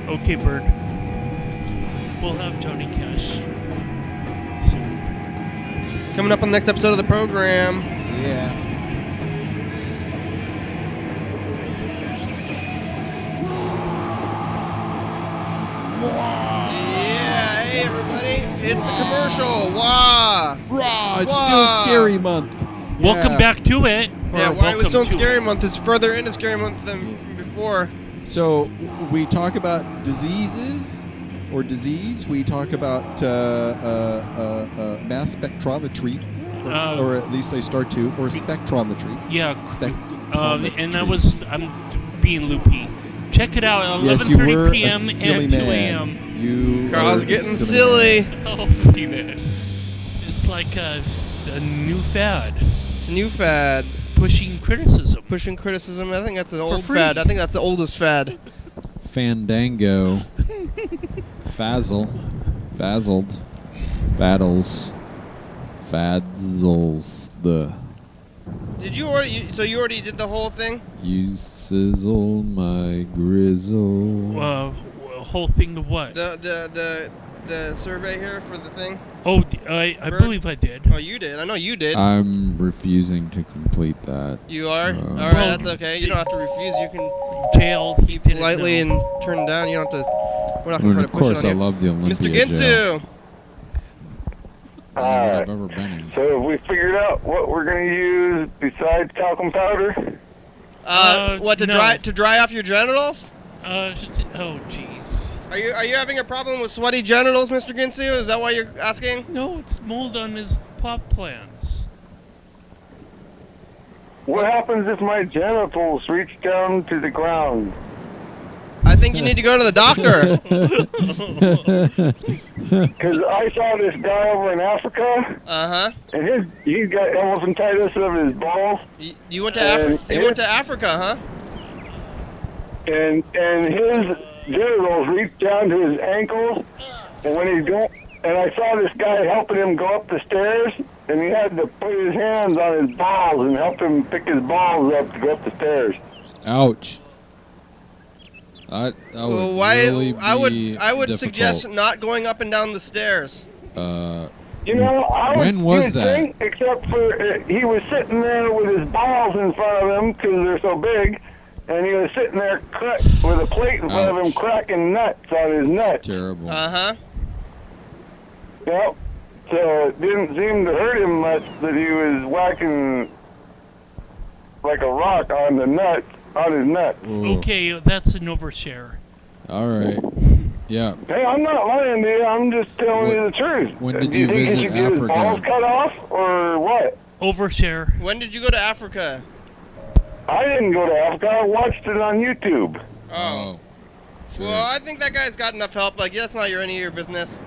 Okay, Berd. We'll have Johnny Cash soon. Coming up on the next episode of the program. Yeah. Yeah, hey everybody, it's the commercial. Wah! Raw, it's Wah. still scary month. Welcome Yeah. back to it. Yeah, Or why was welcome Stone to Scary it. Month? It's further into Scary Month than before. So we talk about diseases or disease. We talk about mass spectrometry, or at least I start to, or spectrometry. Yeah. Spectrometry. And I'm being loopy. Check it out at Yes, you were 11:30 a p.m. silly and 2 man. a.m. You Carl's are a getting silly silly. man. Oh, peanut. It's like a new fad. It's a new fad. Pushing criticism. Pushing criticism. I think that's an For old free. fad. I think that's the oldest fad. Fandango. Fazzle. Fazzled. Faddles. Fadzles. Did you already? So you already did the whole thing? You sizzle my grizzle. Whole thing of what? The survey here for the thing. Oh, I Berd? believe I did. Oh, you did. I know you did. I'm refusing to complete that. You are? All right, Well, that's okay. You don't have to refuse. You can Jailed. He did it politely now. and turn down. You don't have to. We're not I going mean, to try of to push course, it I on you. love the Olympia Mr. jail. Ginsu. I've ever been in. So have we figured out what we're going to use besides talcum powder? What to no. dry off your genitals? Oh, jeez. Are you having a problem with sweaty genitals, Mr. Ginsu? Is that why you're asking? No, it's mold on his pot plants. What happens if my genitals reach down to the ground? I think you need to go to the doctor. Because I saw this guy over in Africa, Uh-huh. and he's got elephantitis of his balls, You went to Africa. You went to Africa, huh? and his genitals reach down to his ankles, and when he's going, and I saw this guy helping him go up the stairs, and he had to put his hands on his balls and help him pick his balls up to go up the stairs. Ouch. That would Well, why? really be I would difficult. suggest not going up and down the stairs. You know, When was you'd that? think, except for he was sitting there with his balls in front of him because they're so big, and he was sitting there with a plate in front of him, Ouch. cracking nuts on his nuts. Terrible. Uh-huh. Yep. So it didn't seem to hurt him much that he was whacking like a rock on his nuts. Ooh. Okay, that's an overshare. All right. Yeah. Hey, I'm not lying to you. I'm just telling you the truth. When did Do you you think he visit should get his Africa? balls cut off or what? Overshare. When did you go to Africa? I didn't go to Africa. I watched it on YouTube. Oh. Sure. Well, I think that guy's got enough help. Like, that's not any of your business.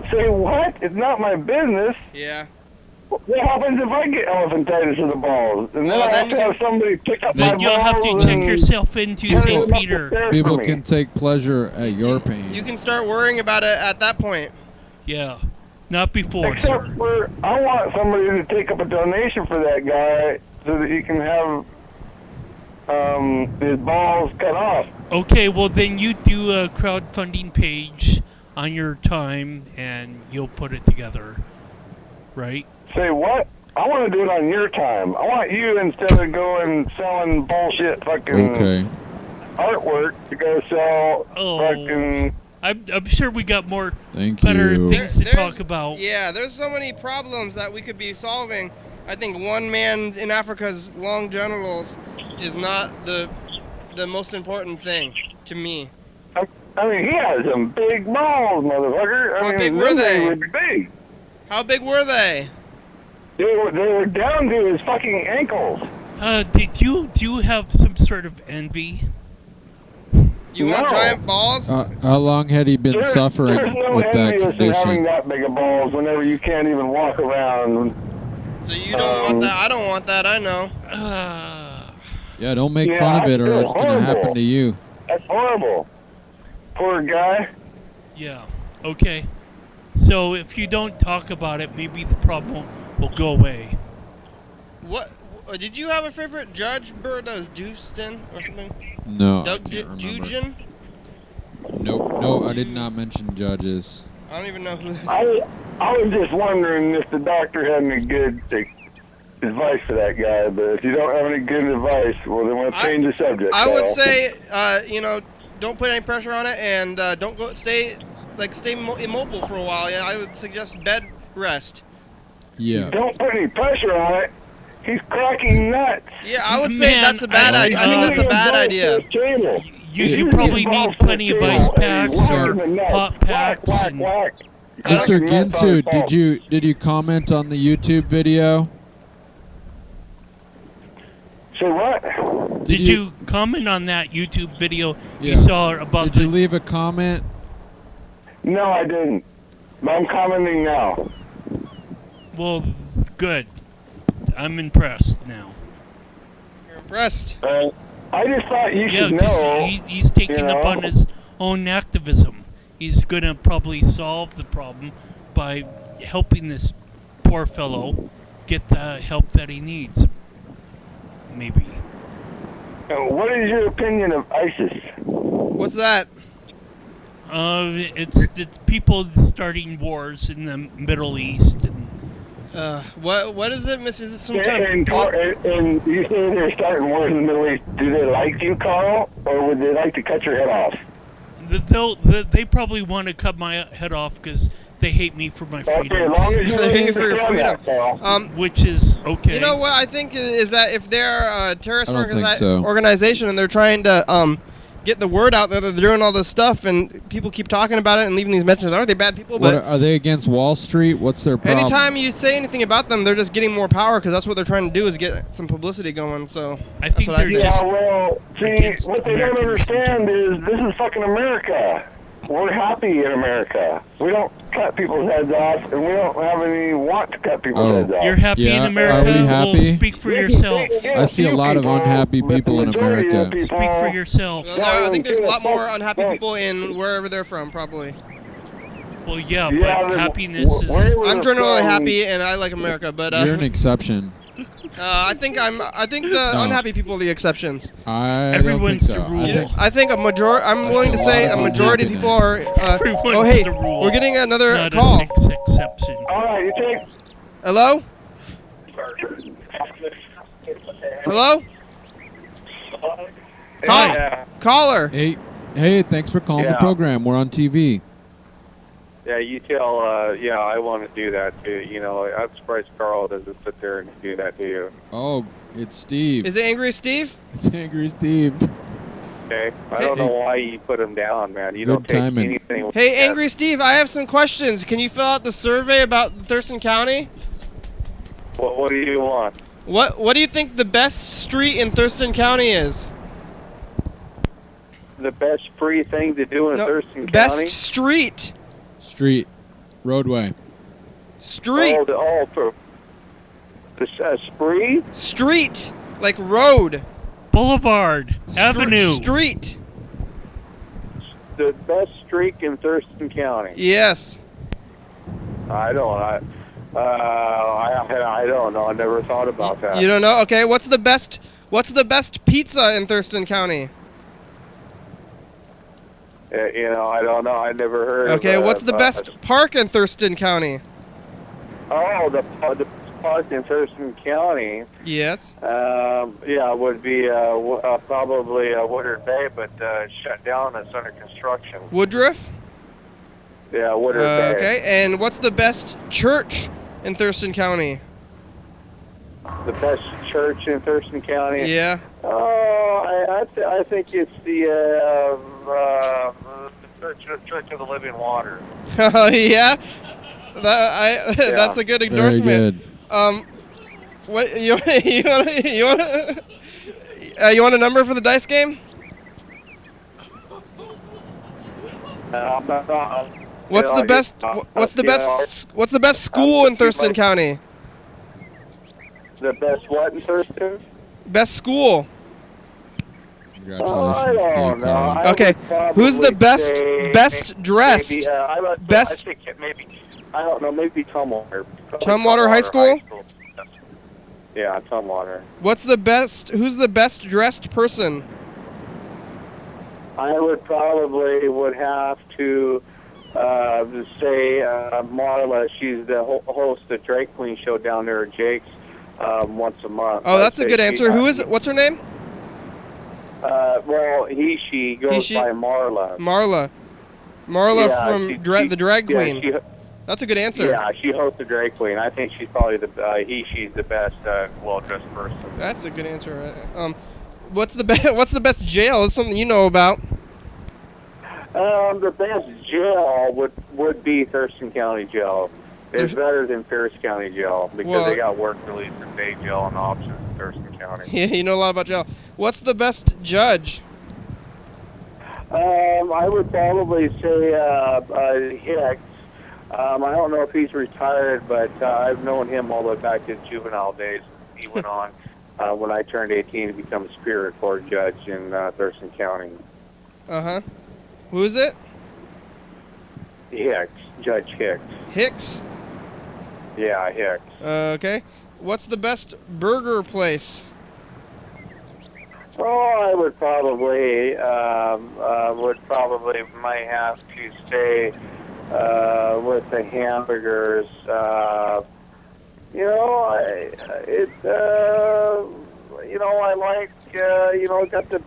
Say what? It's not my business. Yeah. What happens if I get elephantitis of the balls? And then Well, I then have to you have somebody pick up my Then you'll have to balls check and yourself into carry them St. up the Peter. stairs for People me. can take pleasure at your pain. You can start worrying about it at that point. Yeah. Not before, Except sir. for, I want somebody to take up a donation for that guy so that he can have his balls cut off. Okay, well then you do a crowdfunding page on your time and you'll put it together. Right? Say what? I want to do it on your time. I want you, instead of going selling bullshit fucking Okay. artwork, to go sell Oh. fucking... I'm sure we got more Thank better you. things to talk about. Yeah, there's so many problems that we could be solving. I think one man in Africa's long genitals is not the most important thing to me. I mean, he has some big balls, motherfucker. How I mean, big were those they? things were big. How big were they? They were down to his fucking ankles. Do you have some sort of envy? You want No. giant balls? How long had he been suffering There's no with that envious in having condition? that big of balls whenever you can't even walk around. So you don't want that? I don't want that. I know. Yeah, don't make Yeah, fun of it I or feel it's going to happen horrible. to you. That's horrible. Poor guy. Yeah. Okay. So if you don't talk about it, maybe the problem will go away. What? Did you have a favorite judge, Berd? That was Dustin or something? No. I Doug can't remember. Jugen? Nope. No, I did not mention judges. I don't even know who. I was just wondering if the doctor had any good advice for that guy. But if you don't have any good advice, well, then we'll change the subject. I would Carl. say, don't put any pressure on it, and don't go stay immobile for a while. Yeah, I would suggest bed rest. Yeah. Don't put any pressure on it. He's cracking nuts. Yeah, I would say that's a bad idea. I think that's a bad idea. You probably need plenty of ice packs or hot packs. And Mr. Ginsu, did you comment on the YouTube video? Say what? did you comment on that YouTube video Yeah. you saw about Did you leave a comment? No, I didn't. But I'm commenting now. Well, good. I'm impressed now. You're impressed. I just thought you Yeah, should because know. he's taking up on his own activism. He's going to probably solve the problem by helping this poor fellow get the help that he needs. Maybe. What is your opinion of ISIS? What's that? It's people starting wars in the Middle East. And What is it, Miss? Is it some And you say they're starting wars in the Middle East. Do they like you, Carl, or would they like to cut your head off? They probably want to cut my head off because they hate me for my freedom. Okay, as long as you They hate leave for your the freedom. Carl. Which is okay. You know what I think is that if they're a terrorist I don't think so. organization and they're trying to get the word out there that they're doing all this stuff and people keep talking about it and leaving these mentions, aren't they bad people? What, But are they against Wall Street? What's their problem? anytime you say anything about them, they're just getting more power because that's what they're trying to do is get some publicity going. So I think what I they're think. just Yeah, well, see, against what they don't Americans. understand is this is fucking America. We're happy in America. We don't cut people's heads off, and we don't have any want to cut people's heads off. You're happy Yeah, in are America? we Well, happy? speak for yourself. I see a lot of unhappy people in America. Speak for yourself. I think there's a lot more unhappy people in wherever they're from, probably. Well, yeah, Yeah, but happiness is... I'm generally happy and I like America, but You're an exception. I think the No. unhappy people are the exceptions. Everyone's don't think the so. rule. I think I think I'm willing to say a majority of people are. Everyone's Oh hey, the rule. we're getting another Not call. an exception. All right, you take. Hello? Hello? Caller. Hey, thanks for calling the Yeah. program. We're on TV. Yeah, you tell, I want to do that too. You know, I'm surprised Carl doesn't sit there and do that to you. Oh, it's Steve. Is it Angry Steve? It's Angry Steve. Okay? I don't know why you put him down, man. You Good don't take timing. anything. Hey, Angry Steve, I have some questions. Can you fill out the survey about Thurston County? What do you want? What do you think the best street in Thurston County is? The best free thing to do in No, Thurston best County? street. Street. Roadway. Street. For the spree? Street. Like road. Boulevard. Avenue. Street. The best streak in Thurston County. Yes. I don't know. I never thought about that. You don't know? Okay, what's the best pizza in Thurston County? I don't know. I never heard. Okay, of, what's the best park in Thurston County? Oh, the park in Thurston County. Yes. Would be probably Woodard Bay, but shut down. It's under construction. Woodruff? Yeah, Woodard Bay. Okay, and what's the best church in Thurston County? The best church in Thurston County. Yeah. Oh, I think it's the Church of the Living Water. Oh yeah. That's a good endorsement. Very good. What you want a number for the dice game? What's the best school in Thurston County? The best what in Thurston? Best school. Congratulations I to don't you, know. Carl. I Okay, would who's the best say best dressed? Maybe, Best- I think maybe. I don't know. Maybe Tumwater. Tumwater High School? Yeah, Tumwater. Who's the best dressed person? I would probably have to say Marla. She's the host of the Drag Queen show down there at Jake's once a month. Oh, that's a good answer. Who is it? What's her name? Well, she goes by Marla. Marla from the Drag Queen. That's a good answer. Yeah, she hosts the Drag Queen. I think she's probably she's the best well-dressed person. That's a good answer. What's the best jail? It's something you know about. The best jail would be Thurston County Jail. It's better than Pierce County Jail because they got work release and day jail and options in Thurston County. Yeah, you know a lot about jail. What's the best judge? I would probably say Hicks. I don't know if he's retired, but I've known him all the way back to juvenile days. He went on when I turned 18 to become a Superior Court judge in Thurston County. Uh-huh. Who is it? Hicks. Judge Hicks. Hicks? Yeah, Hicks. Okay. What's the best burger place? Oh, I would probably might have to stay with the hamburgers. I like got the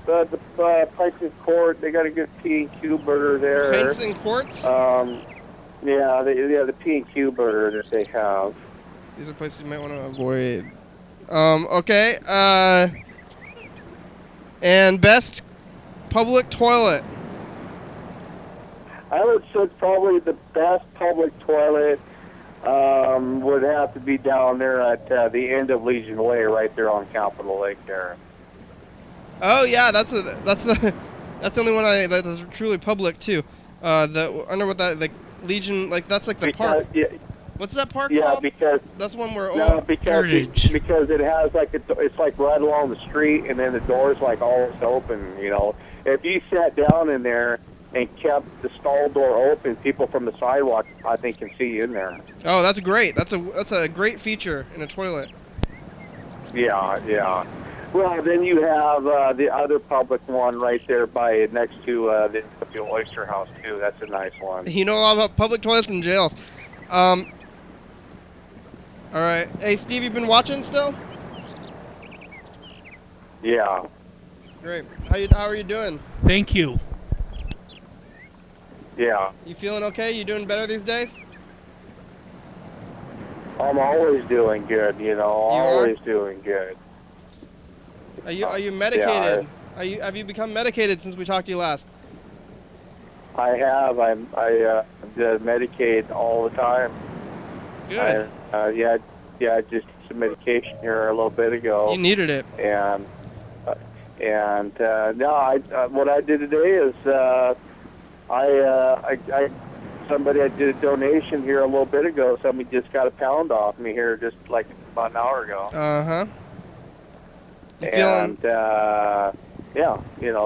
Pints and Court. They got a good P&Q burger there. Pints and Courts? The P&Q burger that they have. These are places you might want to avoid. Okay. And best public toilet. I would say probably the best public toilet would have to be down there at the end of Legion Way, right there on Capitol Lake there. Oh yeah, that's the only one that's truly public too. I don't know what that Legion that's like the park. Yeah. What's that park yeah, called? because that's one where because it has it's like right along the street, and then the door's like always open. If you sat down in there and kept the stall door open, people from the sidewalk I think can see you in there. Oh, that's great. That's a great feature in a toilet. Yeah. Well, then you have the other public one right there next to the Oyster House too. That's a nice one. You know all about public toilets and jails. All right. Hey, Steve, you been watching still? Yeah. Great. How are you doing? Thank you. Yeah. You feeling okay? You doing better these days? I'm always doing good, always doing good. Are you medicated? Have you become medicated since we talked to you last? I have. I medicate all the time. Good. Just some medication here a little bit ago. You needed it. And what I did today is I did a donation here a little bit ago. Somebody just got a pound off me here just like about an hour ago. Uh-huh. And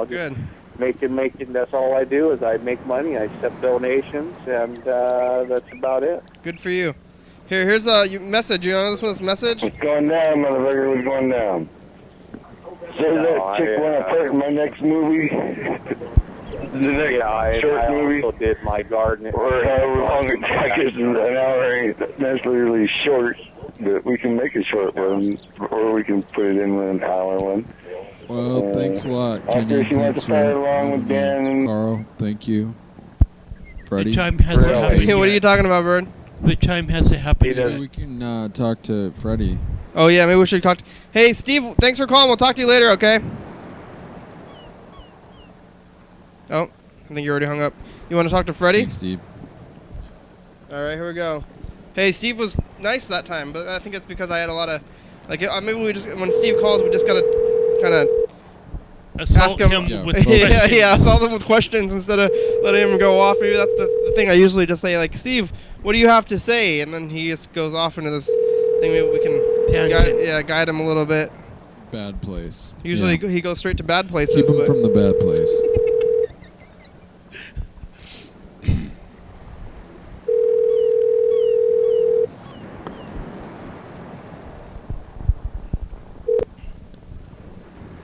good. Making. That's all I do is I make money. I accept donations, and that's about it. Good for you. Here's a message. You want to listen to this message? It's going down, motherfucker. It's going down. So that chick when I put in my next movie. I also did my garden. Or however long it takes. An hour ain't necessarily short, but we can make a short one, or we can put it in with an hour one. Well, thanks a lot, Kenny. After she wants to play along with Dan and Carl, thank you. Freddie? The chime hasn't happened yet. What are you talking about, Berd? The chime hasn't happened yet. We can talk to Freddie. Oh, yeah, maybe we should talk. Hey, Steve, thanks for calling. We'll talk to you later, okay? Oh, I think you already hung up. You want to talk to Freddie? Thanks, Steve. All right, here we go. Hey, Steve was nice that time, but I think it's because I had a lot of... maybe when Steve calls, we just got to kind of... Assault him with questions. yeah, assault him with questions instead of letting him go off. Maybe that's the thing I usually just say, like, Steve, what do you have to say? And then he just goes off into this thing. Maybe we can guide him a little bit. Bad place. Usually he goes straight to bad places. Keep him from the bad place.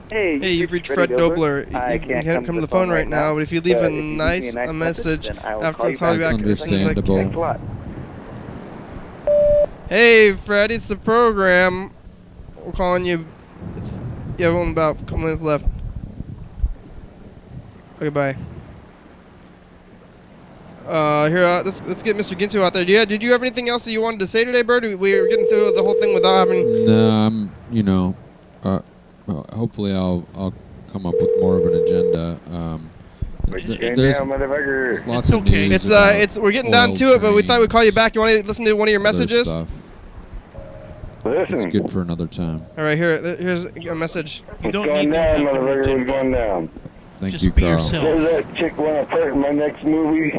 Hey, Hey, you've reached Fred Dobler. You can't come to the phone right now, but if you leave a message after I call you back, That's things like, understandable. Thanks a lot. hey, Fred, it's the program. We're calling you. You have only about a couple minutes left. Okay, bye. Here, let's get Mr. Ginsu out there. Yeah, did you have anything else that you wanted to say today, Berd? We were getting through the whole thing without having. No, hopefully I'll come up with more of an agenda. There's motherfucker. lots It's of okay. news It's about we're getting down oil to it, but we thought we'd call you trains, back. You want to listen to one of your other messages? stuff. Listen. It's good for another time. All right, here's a message. You don't going need to down, have an motherfucker. What's agenda. going down? Thank Just you, be Carl. yourself. What does that chick want to put in my next movie?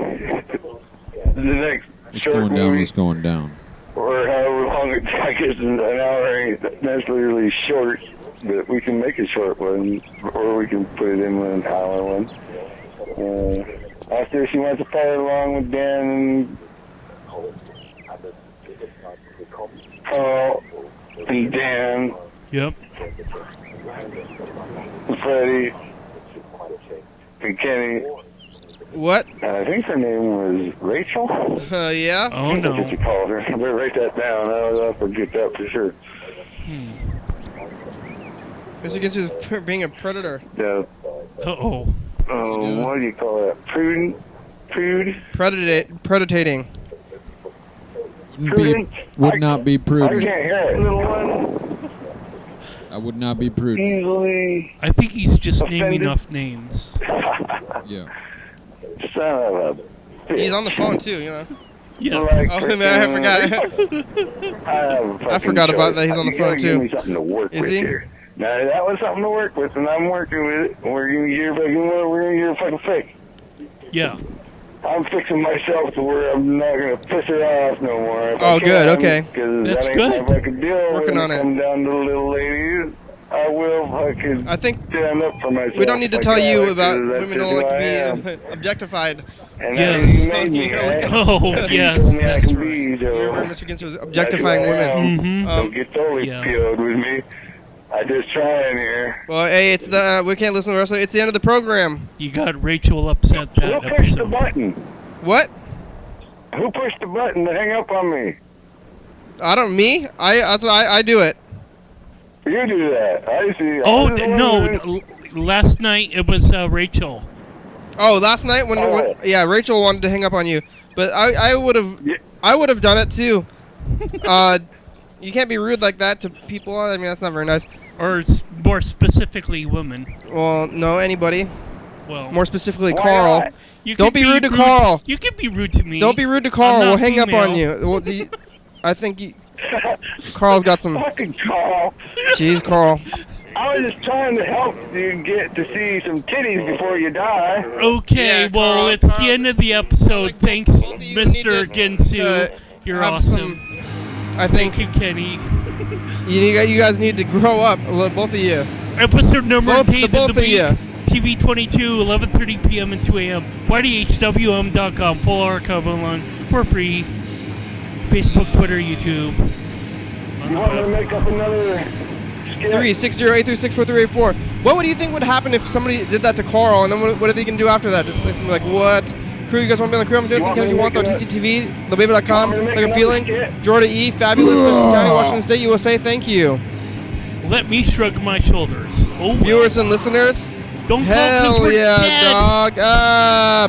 The next What's short going down? movie? What's going down? Or however long it takes. An hour ain't necessarily short, but we can make a short one, or we can put it in an hour one. After she wants to follow along with Dan and Carl and Dan Yep. and Freddie and Kenny. What? I think her name was Rachel. Yeah. Oh That's no. what you called her. I better write that down. I'll forget that for sure. Mr. Ginsu is being a predator. Yeah. Uh-oh. What do you call that? Prude? Predating. Would not be I prudent. can't hear it. Little one. I would not be prudent. Easily. I think he's just naming Offended? off names. Yeah. Son of a bitch. He's on the phone too, you know. Yes. Like Oh man, I freaking- forgot. I forgot about that. He's on the You phone, gotta too. Give me something to work Is with he? here. Now that was something to work with, and I'm working with it. We're gonna get your fucking fix. Yeah. I'm fixing myself to where I'm not gonna piss her off no more. If Oh, I good, can, okay. 'cause That's that ain't good. my fucking deal. Working when on it. Come down to the little ladies. I will fucking I think stand up for myself. we don't need to like tell that, you 'cause about that's women just don't like who I to am. be objectified. And Yes. that's who you made me, You know, right? Oh, That's who you yes, told me I that's can right. be, so Remember, Mr. Ginsu was that's objectifying who I women. am. Mm-hmm. Don't get totally Yeah. PO'd with me. I just trying here. Well, hey, it's the we can't listen to the rest of it. It's the end of the program. You got Rachel upset Who that pushed the episode. button? What? Who pushed the button to hang up on me? Me? I do it. You do that. I see. Oh, I was no. wondering- Last night it was Rachel. Oh, last night when Oh. yeah, Rachel wanted to hang up on you, but I would have Yeah. I would have done it too. You can't be rude like that to people. I mean, that's not very nice. Or more specifically, women. Well, no, anybody. Well, More specifically, Why Carl. not? you Don't can be rude to Carl. You can be rude to me. Don't be rude to Carl. I'm We'll not hang up on female. you. I think Carl's got some. Fucking Carl. Jeez, Carl. I was just trying to help you get to see some titties before you die. Okay, Yeah, well, Carl, it's Carl. the end of the episode. Like, Thanks, both of you need Mr. to Ginsu. You're have awesome. I think Thank you, Kenny. you guys need to grow up, both of you. Episode number Both- 8 the of both the of week. you. TV 22, 11:30 p.m. and 2 a.m. YDHWM.com. Full archive online for free. Facebook, Twitter, YouTube. On You the want me to web. make up another skit? 360-836-4384. What would you think would happen if somebody did that to Carl, and then what are they gonna do after that? Just like something like, what? Crew, you guys want to be on the crew? I'm doing You want anything me you to want though. make TCTV, thebaby.com. You want me to make Like a another feeling. skit? Jordan E. Fabulous. Thurston County, Washington State, USA. Thank you. Let me shrug my shoulders. Oh, well. Viewers and listeners. Don't call 'cause Hell we're yeah, dead. dog.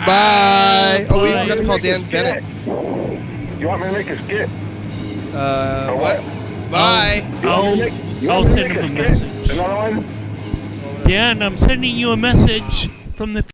Bye. Oh, we bye. forgot to call Make a Dan skit. Bennett. You want me to make a skit? What? Bye. I'll send him a message. Another one? Dan, I'm sending you a message from the